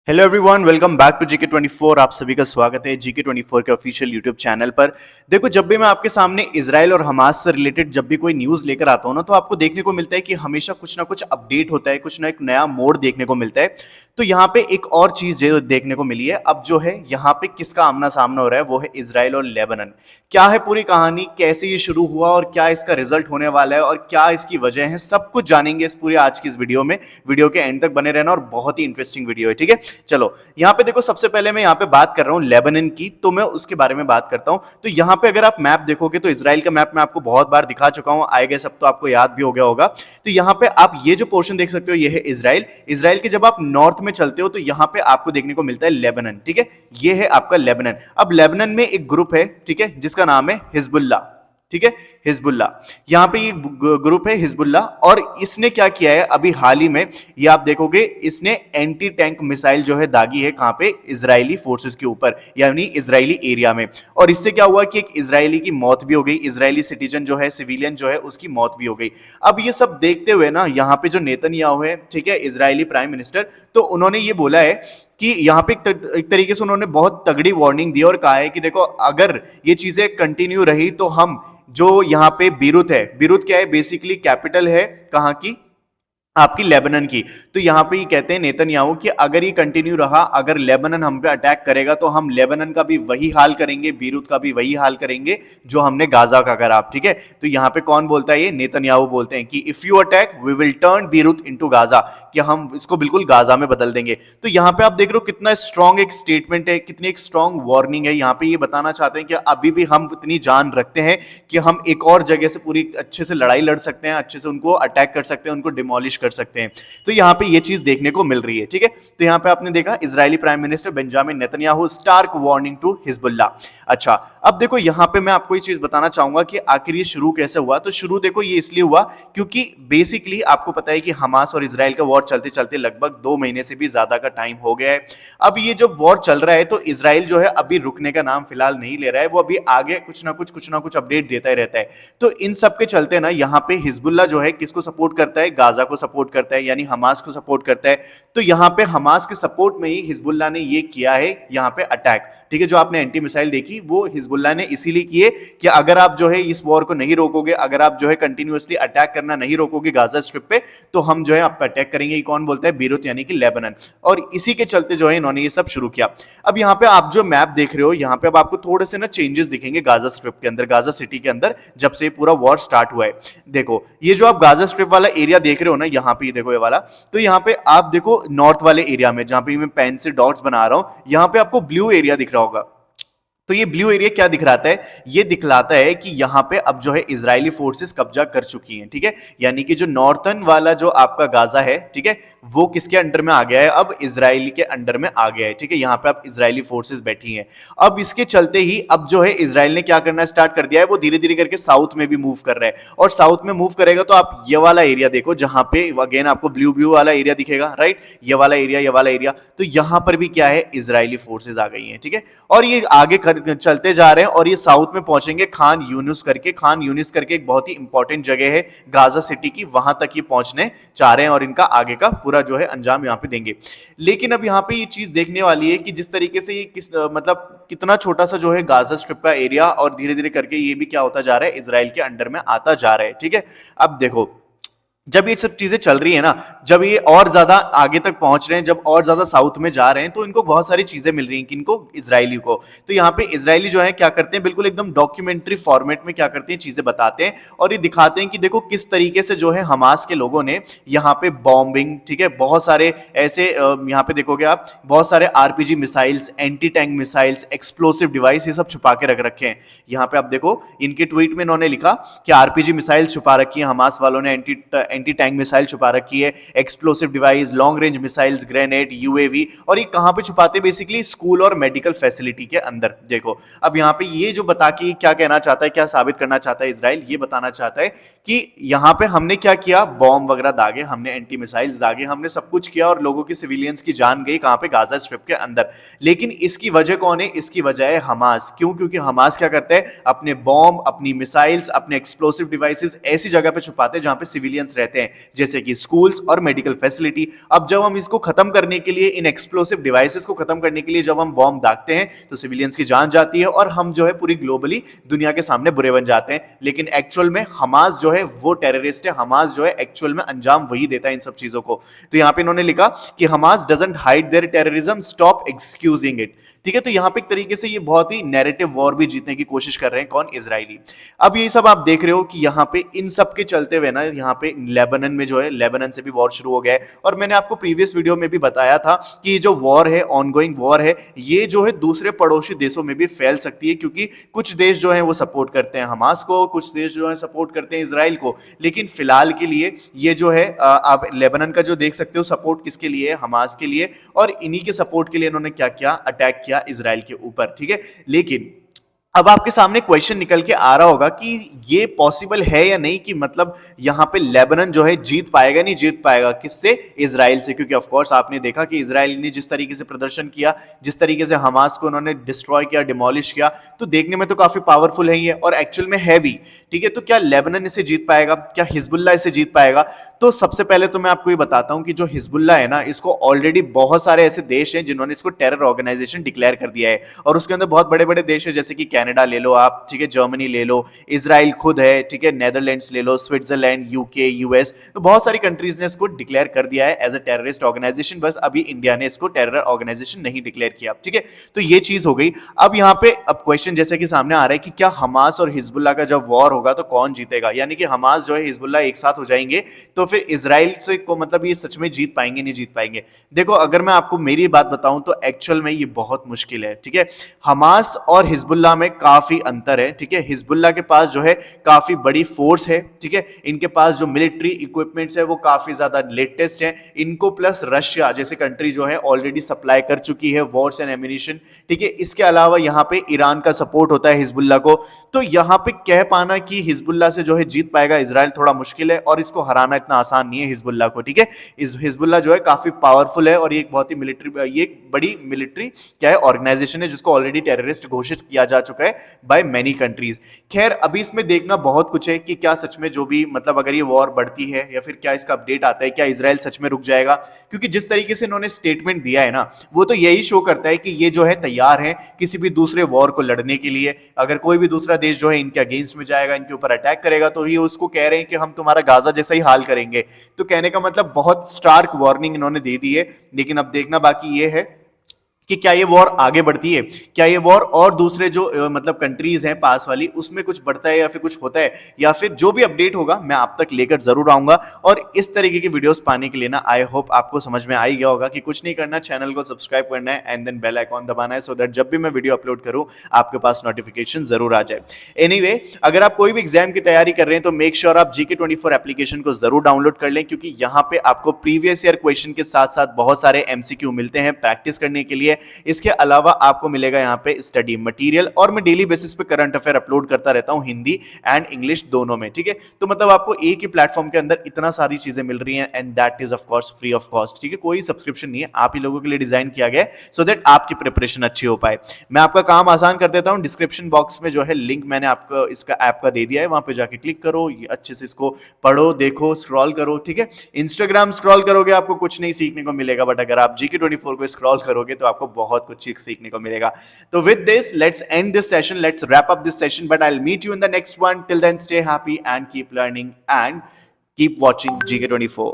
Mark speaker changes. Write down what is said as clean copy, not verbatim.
Speaker 1: Hello everyone, welcome back to GK 24। आप सभी का स्वागत है जीके 24 के ऑफिशियल यूट्यूब चैनल पर। देखो, जब भी मैं आपके सामने इजराइल और हमास से रिलेटेड जब भी कोई न्यूज़ लेकर आता हूं ना, तो आपको देखने को मिलता है कि हमेशा कुछ ना कुछ अपडेट होता है, कुछ ना एक नया मोड़ देखने को मिलता है। तो यहाँ पे एक और चीज़ जो देखने को मिली है अब, जो है यहाँ पे किसका आमना सामना हो रहा है, वो है इजराइल और लेबनान। क्या है पूरी कहानी, कैसे ये शुरू हुआ और क्या इसका रिजल्ट होने वाला है और क्या इसकी वजह है, सब कुछ जानेंगे इस पूरी आज की इस वीडियो में। वीडियो के एंड तक बने रहना और बहुत ही इंटरेस्टिंग वीडियो है, ठीक है। चलो, यहाँ पे देखो, सबसे पहले मैं यहाँ पे बात कर रहा हूँ लेबनान की, तो मैं उसके बारे में बात करता हूँ। तो यहाँ पे अगर आप मैप देखोगे तो इजराइल का मैप मैं आपको बहुत बार दिखा चुका हूँ, आए गए सब तो आपको याद भी हो गया होगा। तो यहाँ पे आप ये जो पोर्शन देख सकते हो, ये है इजराइल। इजराइल के जब आप नॉर्थ में चलते हो तो यहाँ पे आपको देखने को मिलता है लेबनान, ठीक है। ये है आपका लेबनान। अब लेबनान में एक ग्रुप है, ठीक है, जिसका नाम है हिजबुल्ला, ठीक है, हिजबुल्ला। यहां पे ये ग्रुप है हिजबुल्ला, और इसने क्या किया है अभी हाल ही में, ये आप देखोगे, इसने एंटी टैंक मिसाइल जो है दागी है कहां पे, इजरायली फोर्सेस के ऊपर, यानी इजरायली एरिया में। और इससे क्या हुआ कि एक इजरायली की मौत भी हो गई, इजरायली सिटीजन जो है, सिविलियन जो है, उसकी मौत भी हो गई। अब ये सब देखते हुए ना, यहाँ पे जो नेतन्याहू है, ठीक है, इजरायली प्राइम मिनिस्टर, तो उन्होंने ये बोला है कि यहाँ पे एक तरीके से उन्होंने बहुत तगड़ी वार्निंग दी और कहा है कि देखो, अगर ये चीजें कंटिन्यू रही तो हम जो यहाँ पे बीरुत है, बीरुत क्या है, बेसिकली कैपिटल है कहाँ की, आपकी लेबनान की। तो यहां पे ये कहते हैं नेतन्याहू कि अगर ये कंटिन्यू रहा, अगर लेबनान हम पे अटैक करेगा तो हम लेबनान का भी वही हाल करेंगे, बीरूत का भी वही हाल करेंगे जो हमने गाजा का करा, ठीक है। तो यहां पे कौन बोलता है, ये नेतन्याहू बोलते हैं कि if you attack we will turn Beirut into Gaza, कि हम इसको बिल्कुल गाजा में बदल देंगे। तो यहां पे आप देख रहे हो कितना स्ट्रांग एक स्टेटमेंट है, कितनी एक स्ट्रांग वार्निंग है। यहां पे ये बताना चाहते हैं कि अभी भी हम इतनी जान रखते हैं कि हम एक और जगह से पूरी अच्छे से लड़ाई लड़ सकते हैं, अच्छे से उनको अटैक कर सकते हैं, उनको डिमोलिश कर सकते हैं। तो यहां पे ये चीज देखने को मिल रही है, ठीक है। तो यहां पे आपने देखा Israeli prime minister Benjamin Netanyahu stark warning to Hezbollah. अच्छा, अब देखो, यहां पे मैं आपको ये चीज बताना चाहूंगा कि आखिर ये शुरू कैसे हुआ। तो शुरू देखो, ये इसलिए हुआ क्योंकि बेसिकली आपको पता है कि हमास और इजराइल का वॉर चलते चलते लगभग 2 महीने से भी ज्यादा का टाइम हो गया है। अब ये जो वॉर चल रहा है तो इजराइल जो है अभी रुकने का नाम फिलहाल नहीं ले रहा है, वो अभी आगे कुछ ना कुछ अपडेट देता ही रहता है। तो इन सब के चलते ना, यहाँ पे हिजबुल्ला जो है किसको सपोर्ट करता है, गाजा को सपोर्ट करता है, यानी हमास को सपोर्ट करता है। तो यहाँ पे हमास के सपोर्ट में ही हिजबुल्ला ने ये किया है यहाँ पे अटैक, ठीक है। जो आपने एंटी मिसाइल देखी वो हिजबुल्ला ने इसीलिए किए कि अगर आप जो है इस वॉर को नहीं रोकोगे, अगर आप जो है कंटिन्यूअसली अटैक करना नहीं रोकोगे गाजा स्ट्रिप पे, तो हम जो है आप पे अटैक करेंगे। ये कौन बोलता है, बीरूत यानी कि लेबनान। और इसी के चलते जो है इन्होंने ये सब शुरू किया। अब यहाँ पे आप जो मैप देख रहे हो, यहाँ पे अब आपको थोड़े से ना चेंजेस दिखेंगे गाजा स्ट्रिप के अंदर, गाजा सिटी के अंदर, जब से पूरा वॉर स्टार्ट हुआ है। देखो, ये जो आप गाजा स्ट्रिप वाला एरिया देख रहे हो ना, यहाँ पे देखो ये वाला, तो यहाँ पे आप देखो नॉर्थ वाले एरिया में, जहां पे मैं पेन से डॉट्स बना रहा हूं, यहां पे आपको ब्लू एरिया दिख रहा होगा। तो ये ब्लू एरिया क्या दिखलाता है, ये दिखलाता है कि यहां पे अब जो है इजरायली फोर्सेस कब्जा कर चुकी हैं, ठीक है। यानी कि जो नॉर्थन वाला जो आपका गाजा है, ठीक है, वो किसके अंडर में आ गया है, अब इजरायली के अंडर में आ गया है, ठीक है। यहां पे अब इजरायली फोर्सेस बैठी हैं। अब इसके चलते ही अब जो है इजराइल ने क्या करना स्टार्ट कर दिया है, वो धीरे धीरे करके साउथ में भी मूव कर रहा है। और साउथ में मूव करेगा तो आप ये वाला एरिया देखो, जहां पे अगेन आपको ब्लू ब्लू वाला एरिया दिखेगा, राइट, ये वाला एरिया, ये वाला एरिया। तो यहां पर भी क्या है, इजरायली फोर्सेस आ गई हैं, ठीक है। और ये आगे चलते जा रहे हैं और ये साउथ में पहुंचेंगे खान यूनिस करके। खान यूनिस करके एक बहुत ही इंपॉर्टेंट जगह है गाजा सिटी की, वहां तक ये पहुंचने चाह रहे हैं और इनका आगे का पूरा जो है अंजाम यहां पे देंगे। लेकिन अब यहां पे ये चीज देखने वाली है कि जिस तरीके से ये मतलब कितना छोटा सा जो है गाजा स्ट्रिप का एरिया, और धीरे धीरे करके ये भी क्या होता जा रहा है, इजराइल के अंडर में आता जा रहा है, ठीक है। अब देखो, जब ये सब चीजें चल रही है ना, जब ये और ज्यादा आगे तक पहुंच रहे हैं, जब और ज्यादा साउथ में जा रहे हैं, तो इनको बहुत सारी चीजें मिल रही हैं, किनको, इजरायली को। तो यहाँ पे इजरायली जो है क्या करते हैं, बिल्कुल एकदम डॉक्यूमेंट्री फॉर्मेट में क्या करते हैं, चीजें बताते हैं और ये दिखाते हैं कि देखो किस तरीके से जो है हमास के लोगों ने यहाँ पे बॉम्बिंग, ठीक है, बहुत सारे ऐसे यहाँ पे देखोगे आप, बहुत सारे RPG missiles, anti tank missiles, explosive device, ये सब छुपा के रख रखे हैं। यहाँ पे आप देखो, इनके ट्वीट में इन्होंने लिखा कि आरपीजी मिसाइल छुपा रखी है हमास वालों ने, एंटी टैंक मिसाइल छुपा रखी है, explosive device, long range missiles, grenade, UAV. और ये कहां पे छुपाते हैं, बेसिकली स्कूल और मेडिकल फैसिलिटी के अंदर। देखो, अब यहां पे ये जो बता के क्या कहना चाहता है, क्या साबित करना चाहता है इजराइल, ये बताना चाहता है कि यहां पे हमने क्या किया, बॉम्ब वगैरह दागे, हमने एंटी मिसाइल्स दागे, हमने सब कुछ किया और लोगों की, सिविलियंस की जान गई कहां पे, गाजा स्ट्रिप के अंदर। लेकिन इसकी वजह कौन है, इसकी वजह है हमास। क्यों? क्योंकि हमास क्या करता है, अपने बॉम्ब, अपनी मिसाइल्स, अपने एक्सप्लोसिव डिवाइसेस ऐसी जगह पे छुपाते हैं जहां पे सिविलियंस रहते हैं, जैसे कि स्कूल्स और मेडिकल फैसिलिटी। अब जब हम इसको खत्म करने के लिए, इन एक्सप्लोसिव डिवाइसेस को खत्म करने के लिए जब हम बॉम्ब दागते हैं तो सिविलियंस की जान जाती है और हम जो है पूरी ग्लोबली दुनिया के सामने बुरे बन जाते हैं। लेकिन एक्चुअल में हमास जो है वो टेररिस्ट है, हमास जो है एक्चुअल में अंजाम वही देता है इन सब चीजों को। तो यहां पे इन्होंने लिखा कि Hamas doesn't hide their terrorism, stop excusing it. ठीक है, तो यहां पे एक तरीके से ये बहुत ही नैरेटिव वॉर भी जीतने की कोशिश कर रहे हैं, कौन? इजरायली। अब ये सब आप देख रहे हो कि यहां पे इन सब के चलते हुए ना, यहां पे लेबनान में जो है, लेबनान से भी वॉर शुरू हो गया है। और मैंने आपको प्रीवियस वीडियो में भी बताया था कि ये जो वॉर है, ऑनगोइंग वॉर है, ये जो है दूसरे पड़ोसी देशों में भी फैल सकती है, क्योंकि कुछ देश जो है वो सपोर्ट करते हैं हमास को, कुछ देश जो है सपोर्ट करते हैं इजराइल को। लेकिन फिलहाल के लिए ये जो है आप लेबनान का जो देख सकते हो सपोर्ट किसके लिए है? हमास के लिए। और इन्हीं के सपोर्ट के लिए इन्होंने क्या किया? अटैक किया इजराइल के ऊपर। ठीक है, लेकिन अब आपके सामने क्वेश्चन निकल के आ रहा होगा कि ये पॉसिबल है या नहीं, कि मतलब यहां पे लेबनान जो है जीत पाएगा, नहीं जीत पाएगा, किससे? इजराइल से। क्योंकि ऑफ कोर्स आपने देखा कि इजराइल ने जिस तरीके से प्रदर्शन किया, जिस तरीके से हमास को उन्होंने डिस्ट्रॉय किया, डिमोलिश किया, तो देखने में तो काफी पावरफुल है ही है, और एक्चुअल में है भी। ठीक है, तो क्या लेबनान इसे जीत पाएगा? क्या हिजबुल्लाह इसे जीत पाएगा? तो सबसे पहले तो मैं आपको ये बताता हूं कि जो हिजबुल्लाह है ना, इसको ऑलरेडी बहुत सारे ऐसे देश हैं जिन्होंने इसको टेरर ऑर्गेनाइजेशन डिक्लेयर कर दिया है, और उसके अंदर बहुत बड़े बड़े देश है, जैसे कि कनाडा ले लो आप, ठीक है, जर्मनी ले लो, इजराइल खुद है, ठीक है, नेदरलैंड्स ले लो, स्विट्जरलैंड, यूके, यूएस, तो बहुत सारी कंट्रीज ने इसको डिक्लेयर कर दिया है एज अ टेररिस्ट ऑर्गेनाइजेशन। बस अभी इंडिया ने इसको टेरर ऑर्गेनाइजेशन नहीं डिक्लेयर किया। ठीक है, तो ये चीज हो गई। अब यहां पे अब क्वेश्चन जैसे कि सामने आ रहा है कि क्या हमास और हिजबुल्लाह का जब वॉर होगा तो कौन जीतेगा? यानी कि हमास जो है, हिजबुल्लाह एक साथ हो जाएंगे तो फिर इजराइल से को मतलब ये सच में जीत पाएंगे, नहीं जीत पाएंगे? देखो, अगर मैं आपको मेरी बात बताऊं तो एक्चुअल में ये बहुत मुश्किल है। ठीक है, हमास और हिजबुल्लाह में काफी अंतर है। ठीक है, हिजबुल्लाह के पास जो है काफी बड़ी फोर्स है। ठीक है, इनके पास जो मिलिट्री इक्विपमेंट्स है वो काफी ज्यादा लेटेस्ट है। इनको प्लस रशिया जैसे कंट्री जो है ऑलरेडी सप्लाई कर चुकी है वॉर्स एंड एमिनिशन। ठीक है, इसके अलावा यहां पे ईरान का सपोर्ट होता है हिजबुल्लाह को। तो यहां पे कह पाना कि हिजबुल्लाह से जो है जीत पाएगा इजराइल थोड़ा मुश्किल है, और इसको हराना इतना आसान नहीं है हिजबुल्लाह को। ठीक है, इस हिजबुल्लाह जो है काफी पावरफुल है, और ये एक बहुत ही मिलिट्री, ये एक बड़ी मिलिट्री क्या है, ऑर्गेनाइजेशन है, जिसको ऑलरेडी टेररिस्ट घोषित किया जा चुका है बाय मेनी कंट्रीज। खैर, अभी इसमें देखना बहुत कुछ है कि क्या सच में जो भी मतलब अगर ये वॉर बढ़ती है या फिर क्या इसका अपडेट आता है, क्या इजराइल सच में रुक जाएगा? क्योंकि जिस तरीके से इन्होंने स्टेटमेंट दिया है ना, वो तो यही शो करता है कि ये जो है तैयार है किसी भी दूसरे वॉर को लड़ने के लिए। अगर कोई भी दूसरा देश जो है इनके अगेंस्ट में जाएगा, इनके ऊपर अटैक करेगा, तो ये उसको कह रहे हैं कि हम तुम्हारा गाजा जैसा ही हाल करेंगे। तो कहने का मतलब बहुत स्टार्क वार्निंग इन्होंने दे दी है। लेकिन अब देखना बाकी ये है कि क्या ये वॉर आगे बढ़ती है, क्या ये वॉर और दूसरे जो मतलब कंट्रीज हैं पास वाली, उसमें कुछ बढ़ता है या फिर कुछ होता है, या फिर जो भी अपडेट होगा मैं आप तक लेकर जरूर आऊंगा। और इस तरीके की वीडियोस पाने के लिए ना, आई होप आपको समझ में आ ही गया होगा कि कुछ नहीं करना, चैनल को सब्सक्राइब करना है एंड देन बेल आइकॉन दबाना है, सो दैट जब भी मैं वीडियो अपलोड करूं आपके पास नोटिफिकेशन जरूर आ जाए। एनीवे, अगर आप कोई भी एग्जाम की तैयारी कर रहे हैं तो मेक श्योर आप GK24 एप्लीकेशन को जरूर डाउनलोड कर लें, क्योंकि यहां पे आपको प्रीवियस ईयर क्वेश्चन के साथ साथ बहुत सारे MCQ मिलते हैं प्रैक्टिस करने के लिए। इसके अलावा आपको मिलेगा यहाँ पे स्टडी मटेरियल, और मैं डेली बेसिस पे करंट अफेयर अपलोड करता रहता हूँ, हिंदी एंड इंग्लिश दोनों में। ठीक है, तो मतलब आपको एक ही प्लेटफॉर्म के अंदर इतना सारी चीजें मिल रही हैं, and that is of course free of cost. ठीक है, कोई सब्सक्रिप्शन नहीं है, आप ही लोगों के लिए डिजाइन किया गया है सो दैट आपकी प्रिपरेशन अच्छी हो पाए। मैं आपका काम आसान कर देता हूँ, डिस्क्रिप्शन बॉक्स में जो है लिंक मैंने आपको इसका ऐप का दे दिया है, वहां पे जाके क्लिक करो, अच्छे से इसको पढ़ो, देखो, स्क्रॉल करो। ठीक है, इंस्टाग्राम स्क्रॉल करोगे आपको कुछ नहीं सीखने को मिलेगा, बट अगर आप GK24 को स्क्रॉल करोगे तो आपको बहुत कुछ सीखने को मिलेगा। तो with this, let's end this session, let's wrap up this session, but I'll meet you in the next one. Till then, stay happy and keep learning and keep watching GK24.